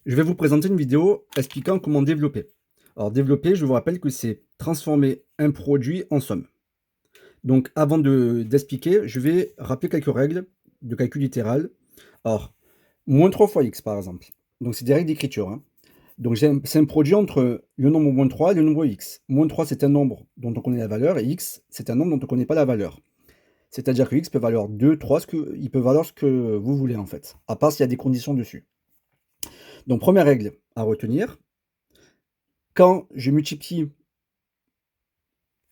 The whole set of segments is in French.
Je vais vous présenter une vidéo expliquant comment développer. Alors développer, je vous rappelle que c'est transformer un produit en somme. Donc avant d'expliquer, je vais rappeler quelques règles de calcul littéral. Alors, moins 3 fois x par exemple. Donc c'est des règles d'écriture, hein. Donc c'est un produit entre le nombre moins 3 et le nombre x. Moins 3 c'est un nombre dont on connaît la valeur et x c'est un nombre dont on ne connaît pas la valeur. C'est-à-dire que x peut valoir 2, 3, il peut valoir ce que vous voulez en fait, à part s'il y a des conditions dessus. Donc première règle à retenir, quand je multiplie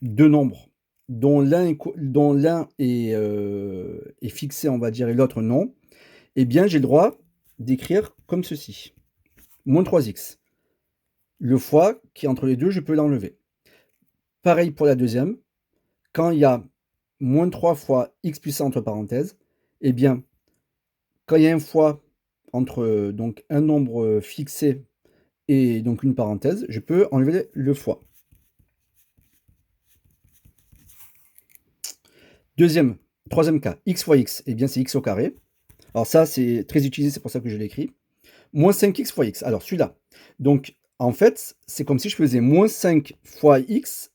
deux nombres dont l'un est fixé, on va dire, et l'autre non, eh bien j'ai le droit d'écrire comme ceci. Moins 3x. Le fois qui est entre les deux, je peux l'enlever. Pareil pour la deuxième. Quand il y a moins 3 fois x puissant entre parenthèses, eh bien, quand il y a un fois entre donc un nombre fixé et donc une parenthèse, je peux enlever le fois. Troisième cas, x fois x, eh bien c'est x au carré. Alors ça, c'est très utilisé, c'est pour ça que je l'ai écrit. Moins 5x fois x. Alors celui-là. Donc, en fait, c'est comme si je faisais moins 5 fois x.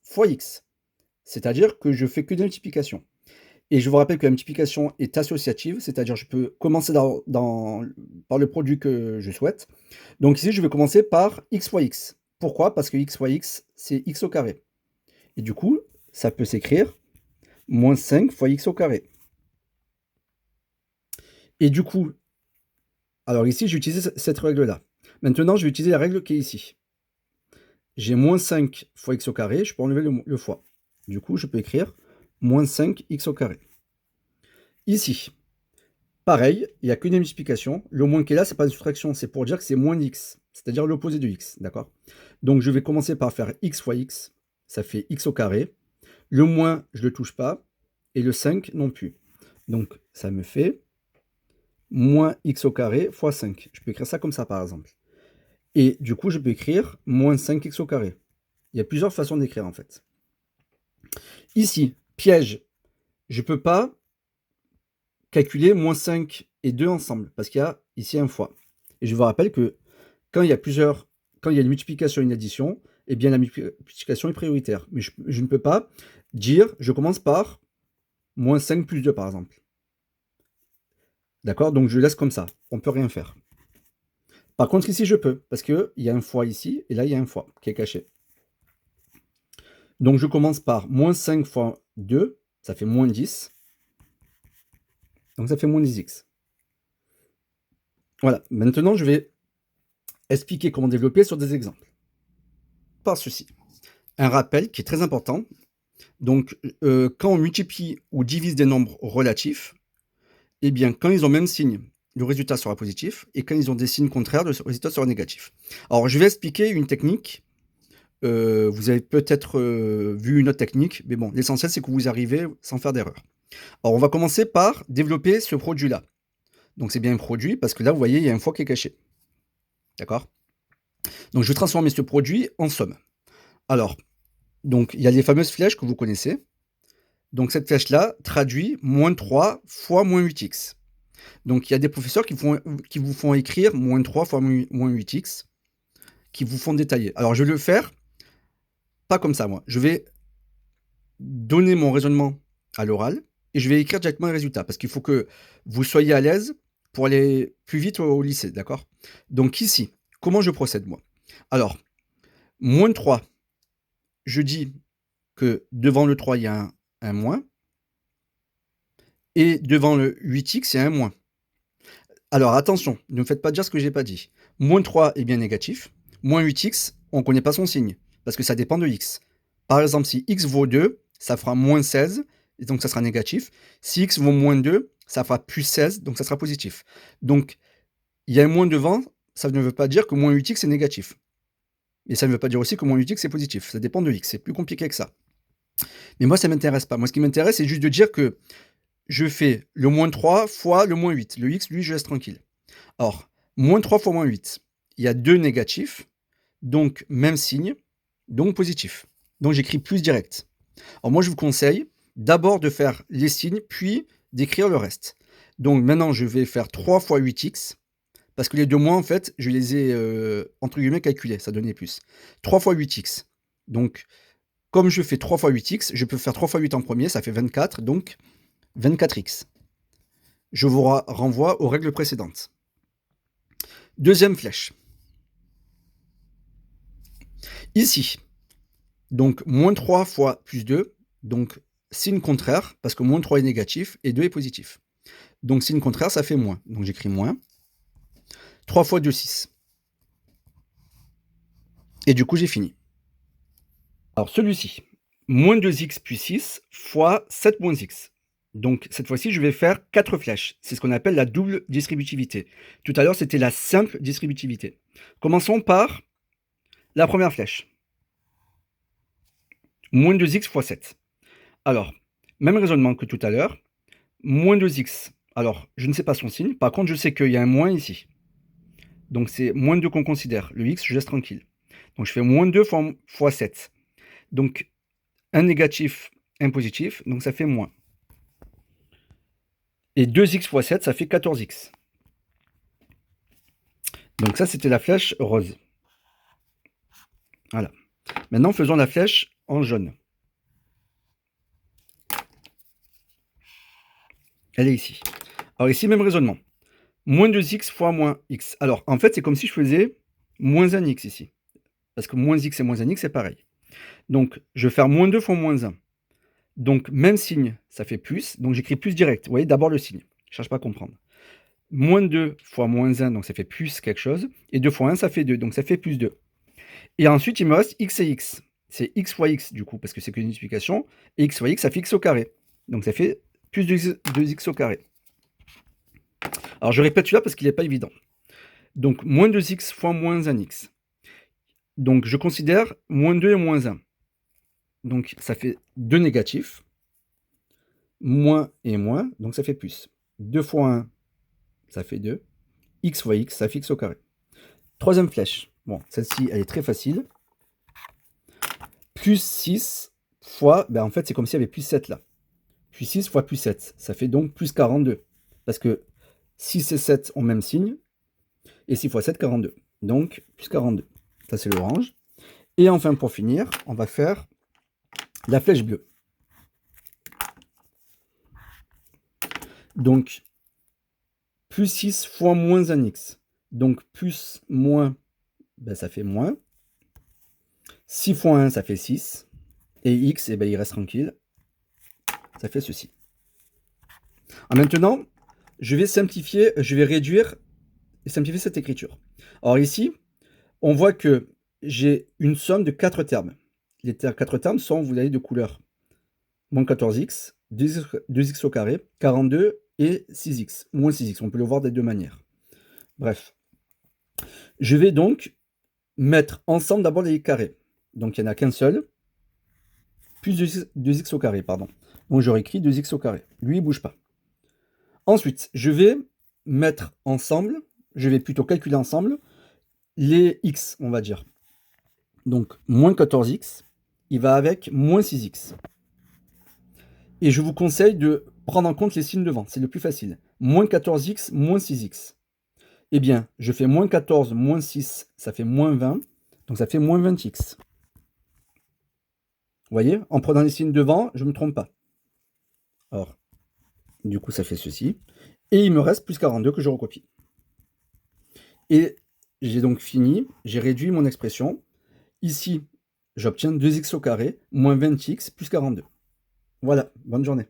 C'est-à-dire que je fais que de la multiplication. Et je vous rappelle que la multiplication est associative, c'est-à-dire je peux commencer par le produit que je souhaite. Donc ici, je vais commencer par x fois x. Pourquoi? Parce que x fois x, c'est x au carré. Et du coup, ça peut s'écrire moins 5 fois x au carré. Et du coup, alors ici, j'ai utilisé cette règle-là. Maintenant, je vais utiliser la règle qui est ici. J'ai moins 5 fois x au carré, je peux enlever le fois. Du coup, je peux écrire moins 5x au carré. Ici, pareil, il n'y a qu'une multiplication. Le moins qui est là, ce n'est pas une soustraction, c'est pour dire que c'est moins x, c'est-à-dire l'opposé de x, d'accord? Donc, je vais commencer par faire x fois x, ça fait x au carré. Le moins, je ne le touche pas, et le 5 non plus. Donc, ça me fait moins x au carré fois 5. Je peux écrire ça comme ça, par exemple. Et du coup, je peux écrire moins 5x au carré. Il y a plusieurs façons d'écrire, en fait. Ici, piège, je ne peux pas calculer moins 5 et 2 ensemble, parce qu'il y a ici un fois. Et je vous rappelle que quand il y a une multiplication et une addition, eh bien la multiplication est prioritaire. Mais je ne peux pas dire, je commence par moins 5 plus 2, par exemple. D'accord? Donc je laisse comme ça, on ne peut rien faire. Par contre, ici, je peux, parce qu'il y a un fois ici, et là, il y a un fois qui est caché. Donc je commence par moins 5 fois 2, ça fait moins 10. Donc ça fait moins 10x. Voilà, maintenant je vais expliquer comment développer sur des exemples. Par ceci. Un rappel qui est très important. Donc, quand on multiplie ou divise des nombres relatifs, eh bien, quand ils ont le même signe, le résultat sera positif, et quand ils ont des signes contraires, le résultat sera négatif. Alors, je vais expliquer une technique. Vous avez peut-être vu une autre technique, mais bon, l'essentiel, c'est que vous arrivez sans faire d'erreur. Alors, on va commencer par développer ce produit-là. Donc, c'est bien un produit, parce que là, vous voyez, il y a un fois qui est caché. D'accord? Donc, je vais transformer ce produit en somme. Alors, donc, il y a les fameuses flèches que vous connaissez. Donc, cette flèche-là traduit moins 3 fois moins 8x. Donc, il y a des professeurs qui vous font écrire moins 3 fois moins 8x, qui vous font détailler. Alors, je vais le faire pas comme ça, moi. Je vais donner mon raisonnement à l'oral et je vais écrire directement les résultats parce qu'il faut que vous soyez à l'aise pour aller plus vite au lycée, d'accord? Donc, ici, comment je procède, moi? Alors, moins 3, je dis que devant le 3, il y a un moins. Et devant le 8x, il y a un moins. Alors attention, ne me faites pas dire ce que j'ai pas dit. Moins 3 est bien négatif. Moins 8x, on ne connaît pas son signe, parce que ça dépend de x. Par exemple, si x vaut 2, ça fera moins 16, et donc ça sera négatif. Si x vaut moins 2, ça fera plus 16, donc ça sera positif. Donc, il y a un moins devant, ça ne veut pas dire que moins 8x est négatif. Et ça ne veut pas dire aussi que moins 8x est positif. Ça dépend de x, c'est plus compliqué que ça. Mais moi, ça ne m'intéresse pas. Moi, ce qui m'intéresse, c'est juste de dire que je fais le moins 3 fois le moins 8. Le x, lui, je laisse tranquille. Alors, moins 3 fois moins 8, il y a 2 négatifs, donc même signe, donc positif. Donc j'écris plus direct. Alors moi, je vous conseille d'abord de faire les signes, puis d'écrire le reste. Donc maintenant, je vais faire 3 fois 8x, parce que les 2 moins, en fait, je les ai, entre guillemets «calculés», ça donnait plus. 3 fois 8x. Donc, comme je fais 3 fois 8x, je peux faire 3 fois 8 en premier, ça fait 24, donc 24x. Je vous renvoie aux règles précédentes. Deuxième flèche. Ici, donc moins 3 fois plus 2, donc signe contraire, parce que moins 3 est négatif et 2 est positif. Donc signe contraire, ça fait moins. Donc j'écris moins. 3 fois 2, 6. Et du coup, j'ai fini. Alors celui-ci, moins 2x plus 6 fois 7 moins x. Donc cette fois-ci, je vais faire 4 flèches. C'est ce qu'on appelle la double distributivité. Tout à l'heure, c'était la simple distributivité. Commençons par la première flèche. Moins 2x fois 7. Alors, même raisonnement que tout à l'heure. Moins 2x. Alors, je ne sais pas son signe. Par contre, je sais qu'il y a un moins ici. Donc c'est moins 2 qu'on considère. Le x, je laisse tranquille. Donc je fais moins 2 fois 7. Donc un négatif, un positif, donc ça fait moins. Et 2x fois 7, ça fait 14x. Donc ça, c'était la flèche rose. Voilà. Maintenant, faisons la flèche en jaune. Elle est ici. Alors ici, même raisonnement. Moins 2x fois moins x. Alors, en fait, c'est comme si je faisais moins 1x ici. Parce que moins x et moins 1x, c'est pareil. Donc, je vais faire moins 2 fois moins 1. Donc, même signe, ça fait plus. Donc, j'écris plus direct. Vous voyez, d'abord le signe. Je ne cherche pas à comprendre. Moins 2 fois moins 1, donc ça fait plus quelque chose. Et 2 fois 1, ça fait 2. Donc, ça fait plus 2. Et ensuite, il me reste x et x. C'est x fois x, du coup, parce que c'est qu'une multiplication. Et x fois x, ça fait x au carré. Donc, ça fait plus 2x au carré. Alors, je répète celui-là parce qu'il n'est pas évident. Donc, moins 2x fois moins 1x. Donc, je considère moins 2 et moins 1. Donc, ça fait 2 négatifs. Moins et moins, donc ça fait plus. 2 fois 1, ça fait 2. X fois x, ça fait x au carré. Troisième flèche. Bon, celle-ci, elle est très facile. Plus 6 fois, en fait, c'est comme s'il y avait plus 7 là. Plus 6 fois plus 7, ça fait donc plus 42. Parce que 6 et 7 ont même signe. Et 6 fois 7, 42. Donc, plus 42. Ça, c'est l'orange. Et enfin, pour finir, on va faire la flèche bleue. Donc, plus 6 fois moins 1x. Donc, plus, moins, ça fait moins. 6 fois 1, ça fait 6. Et x, il reste tranquille. Ça fait ceci. Maintenant, je vais simplifier, je vais réduire et simplifier cette écriture. Alors ici, on voit que j'ai une somme de 4 termes. Les 4 termes sont, vous voyez, de couleur. Moins 14x, 2x au carré, 42 et 6x. Moins 6x, on peut le voir des deux manières. Bref. Je vais donc mettre ensemble d'abord les carrés. Donc il n'y en a qu'un seul. Plus 2x au carré, pardon. Donc je réécris 2x au carré. Lui, il ne bouge pas. Ensuite, je vais mettre ensemble, je vais plutôt calculer ensemble les x, on va dire. Donc, moins 14x, il va avec moins 6x. Et je vous conseille de prendre en compte les signes devant, c'est le plus facile. Moins 14x, moins 6x. Eh bien, je fais moins 14, moins 6, ça fait moins 20, donc ça fait moins 20x. Vous voyez, en prenant les signes devant, je ne me trompe pas. Alors, du coup, ça fait ceci. Et il me reste plus 42 que je recopie. Et j'ai donc fini, j'ai réduit mon expression. Ici, j'obtiens 2x au carré, moins 20x, plus 42. Voilà, bonne journée.